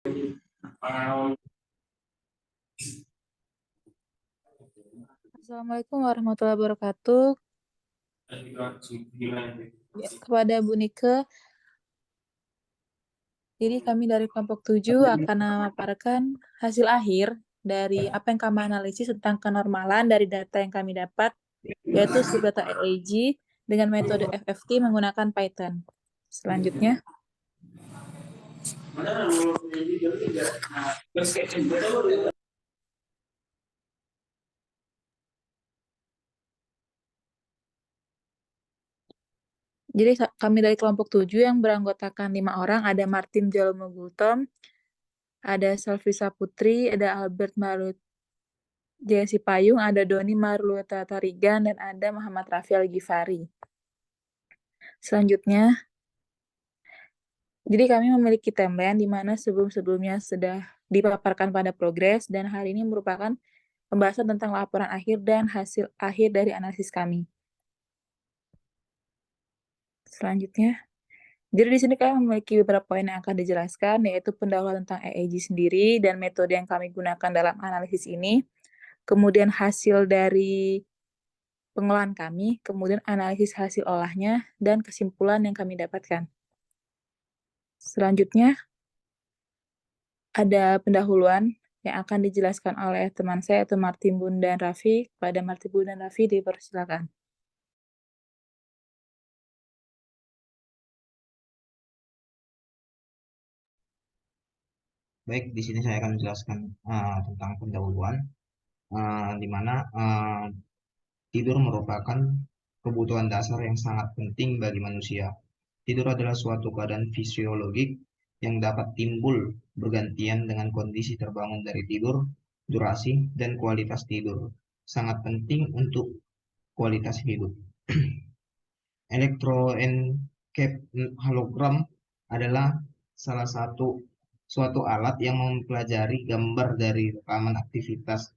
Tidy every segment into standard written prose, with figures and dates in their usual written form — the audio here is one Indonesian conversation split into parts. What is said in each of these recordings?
Assalamualaikum warahmatullahi wabarakatuh. Ya, kepada Bu Nike, jadi kami dari kelompok 7 akan memaparkan hasil akhir dari apa yang kami analisis tentang kenormalan dari data yang kami dapat, yaitu strip data EEG dengan metode FFT menggunakan Python. Selanjutnya, jadi kami dari kelompok 7 yang beranggotakan 5 orang, ada Martin Jalmo Gultom, ada Salvisa Putri, ada Albert Marut Jesse Payung, ada Doni Marluta Tarigan, dan ada Muhammad Rafi Al-Ghifari. Selanjutnya, jadi kami memiliki timeline di mana sebelum-sebelumnya sudah dipaparkan pada progres, dan hari ini merupakan pembahasan tentang laporan akhir dan hasil akhir dari analisis kami. Selanjutnya, jadi di sini kami memiliki beberapa poin yang akan dijelaskan, yaitu pendahuluan tentang EEG sendiri dan metode yang kami gunakan dalam analisis ini, kemudian hasil dari pengolahan kami, kemudian analisis hasil olahnya, dan kesimpulan yang kami dapatkan. Selanjutnya, ada pendahuluan yang akan dijelaskan oleh teman saya, yaitu Martin Bun dan Raffi. Kepada Martin Bun dan Raffi, dipersilakan. Baik, di sini saya akan menjelaskan tentang pendahuluan, di mana tidur merupakan kebutuhan dasar yang sangat penting bagi manusia. Tidur adalah suatu keadaan fisiologik yang dapat timbul bergantian dengan kondisi terbangun dari tidur, durasi, dan kualitas tidur. Sangat penting untuk kualitas hidup. Elektroencephalogram adalah salah satu suatu alat yang mempelajari gambar dari rekaman aktivitas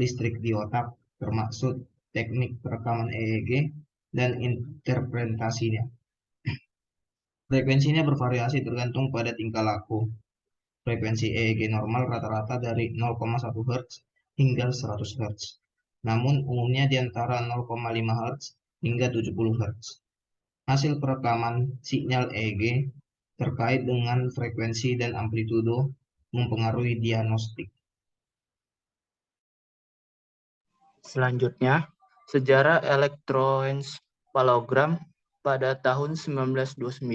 listrik di otak, termasuk teknik rekaman EEG dan interpretasinya. Frekuensinya bervariasi tergantung pada tingkah laku. Frekuensi EEG normal rata-rata dari 0,1 Hz hingga 100 Hz. Namun umumnya di antara 0,5 Hz hingga 70 Hz. Hasil perekaman sinyal EEG terkait dengan frekuensi dan amplitudo mempengaruhi diagnostik. Selanjutnya, sejarah elektroencephalogram pada tahun 1929.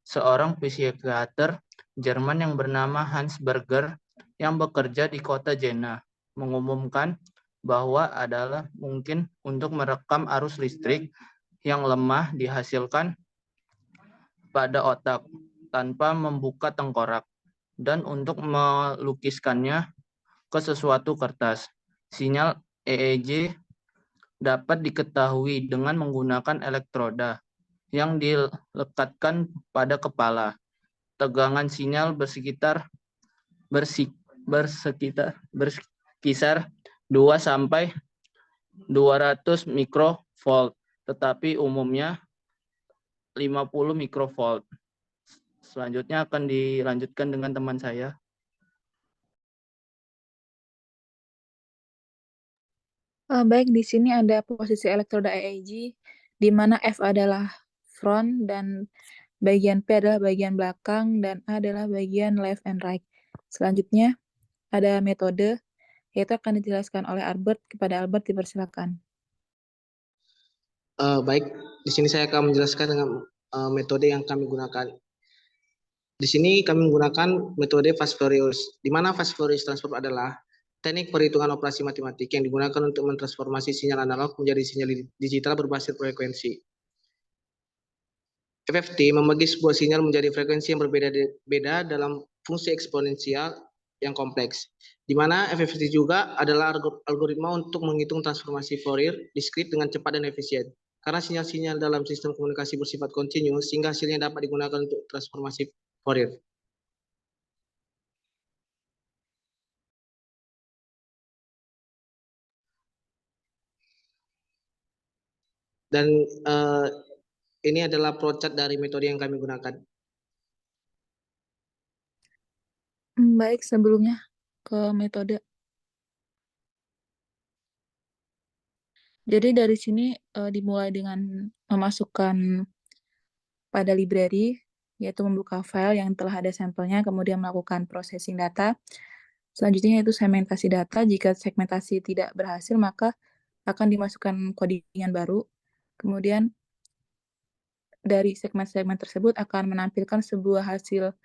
Seorang psikiater Jerman yang bernama Hans Berger yang bekerja di kota Jena mengumumkan bahwa adalah mungkin untuk merekam arus listrik yang lemah dihasilkan pada otak tanpa membuka tengkorak dan untuk melukiskannya ke sesuatu kertas. Sinyal EEG dapat diketahui dengan menggunakan elektroda yang dilekatkan pada kepala. Tegangan sinyal berkisar 2 sampai 200 mikrovolt, tetapi umumnya 50 mikrovolt. Selanjutnya akan dilanjutkan dengan teman saya. Baik, di sini ada posisi elektroda EEG, di mana F adalah front dan bagian P adalah bagian belakang dan A adalah bagian left and right. Selanjutnya ada metode, yaitu akan dijelaskan oleh Albert. Kepada Albert, dipersilakan. Baik, di sini saya akan menjelaskan dengan metode yang kami gunakan. Di sini kami menggunakan metode fast Fourier, di mana fast Fourier transform adalah teknik perhitungan operasi matematik yang digunakan untuk mentransformasi sinyal analog menjadi sinyal digital berbasis frekuensi. FFT membagi sebuah sinyal menjadi frekuensi yang berbeda-beda dalam fungsi eksponensial yang kompleks, di mana FFT juga adalah algoritma untuk menghitung transformasi Fourier diskrit dengan cepat dan efisien. Karena sinyal-sinyal dalam sistem komunikasi bersifat kontinu, sehingga hasilnya dapat digunakan untuk transformasi Fourier. Dan ini adalah flowchart dari metode yang kami gunakan. Baik, sebelumnya ke metode. Jadi dari sini dimulai dengan memasukkan pada library, yaitu membuka file yang telah ada sampelnya, kemudian melakukan processing data. Selanjutnya yaitu segmentasi data. Jika segmentasi tidak berhasil, maka akan dimasukkan codingan baru. Kemudian dari segmen-segmen tersebut akan menampilkan sebuah hasil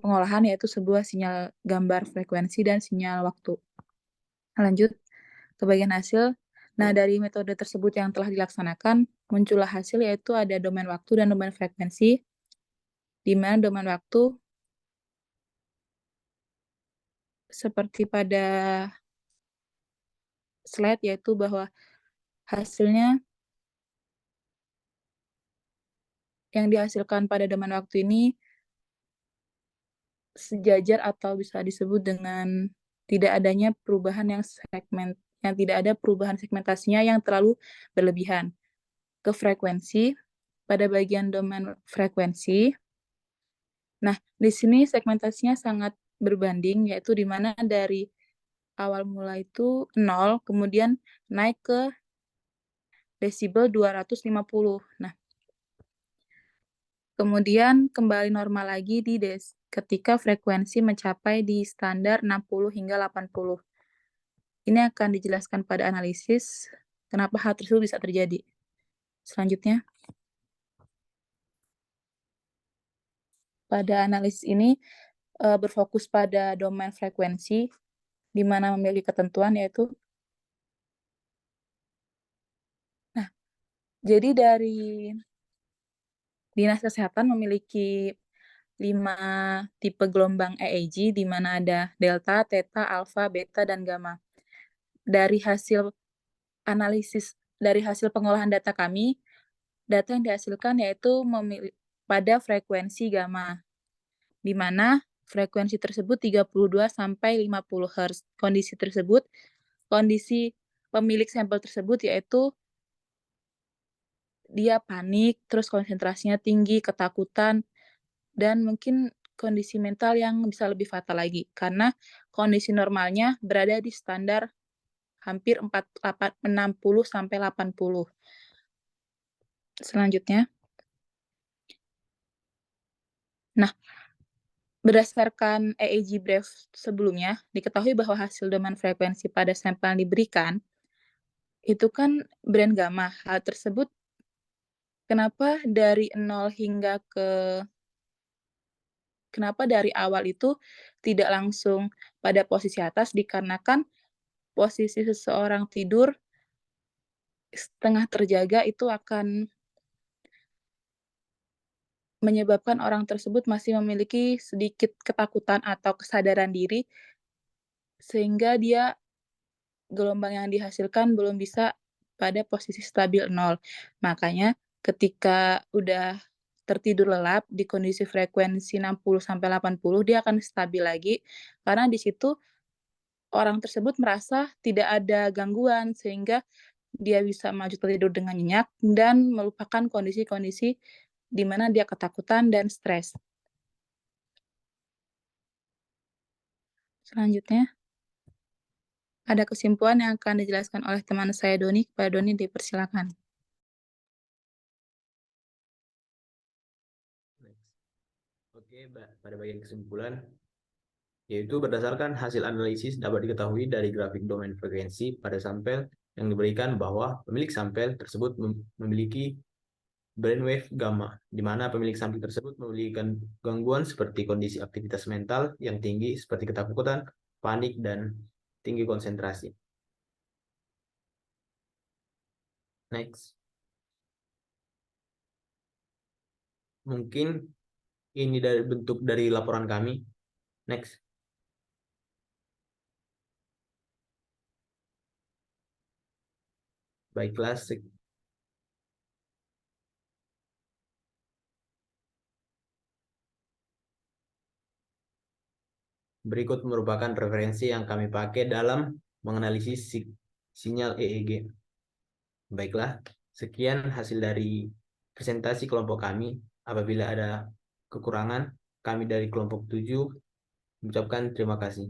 pengolahan, yaitu sebuah sinyal gambar frekuensi dan sinyal waktu. Lanjut ke bagian hasil. Nah, dari metode tersebut yang telah dilaksanakan, muncullah hasil yaitu ada domain waktu dan domain frekuensi, di mana domain waktu seperti pada slide, yaitu bahwa hasilnya yang dihasilkan pada domain waktu ini sejajar atau bisa disebut dengan tidak adanya perubahan yang tidak ada perubahan segmentasinya yang terlalu berlebihan. Ke frekuensi, pada bagian domain frekuensi. Nah, di sini segmentasinya sangat berbanding, yaitu di mana dari awal mula itu 0, kemudian naik ke desibel 250. Nah, kemudian kembali normal lagi ketika frekuensi mencapai di standar 60 hingga 80. Ini akan dijelaskan pada analisis kenapa hal tersebut bisa terjadi. Selanjutnya, pada analisis ini berfokus pada domain frekuensi, di mana memiliki ketentuan yaitu, nah, jadi dari Dinas Kesehatan memiliki 5 tipe gelombang EEG, di mana ada delta, theta, alpha, beta, dan gamma. Dari hasil pengolahan data kami, data yang dihasilkan yaitu pada frekuensi gamma, di mana frekuensi tersebut 32 sampai 50 Hz. Kondisi pemilik sampel tersebut yaitu dia panik, terus konsentrasinya tinggi, ketakutan, dan mungkin kondisi mental yang bisa lebih fatal lagi. Karena kondisi normalnya berada di standar hampir 60 sampai 80. Selanjutnya. Nah, berdasarkan EEG brief sebelumnya, diketahui bahwa hasil domain frekuensi pada sampel yang diberikan itu kan band gamma. Hal tersebut kenapa dari awal itu tidak langsung pada posisi atas, dikarenakan posisi seseorang tidur setengah terjaga itu akan menyebabkan orang tersebut masih memiliki sedikit ketakutan atau kesadaran diri, sehingga dia gelombang yang dihasilkan belum bisa pada posisi stabil 0. Makanya ketika udah tertidur lelap di kondisi frekuensi 60 sampai 80, dia akan stabil lagi karena di situ orang tersebut merasa tidak ada gangguan, sehingga dia bisa maju tertidur dengan nyenyak dan melupakan kondisi-kondisi di mana dia ketakutan dan stres. Selanjutnya, ada kesimpulan yang akan dijelaskan oleh teman saya Doni. Kepada Doni dipersilakan. Oke, pada bagian kesimpulan, yaitu berdasarkan hasil analisis dapat diketahui dari grafik domain frekuensi pada sampel yang diberikan bahwa pemilik sampel tersebut memiliki brainwave gamma, di mana pemilik sampel tersebut memiliki gangguan seperti kondisi aktivitas mental yang tinggi seperti ketakutan, panik, dan tinggi konsentrasi. Next. Mungkin ini bentuk dari laporan kami. Next. Baiklah, berikut merupakan referensi yang kami pakai dalam menganalisis sinyal EEG. Baiklah, sekian hasil dari presentasi kelompok kami. Apabila ada kekurangan, kami dari kelompok 7 mengucapkan terima kasih.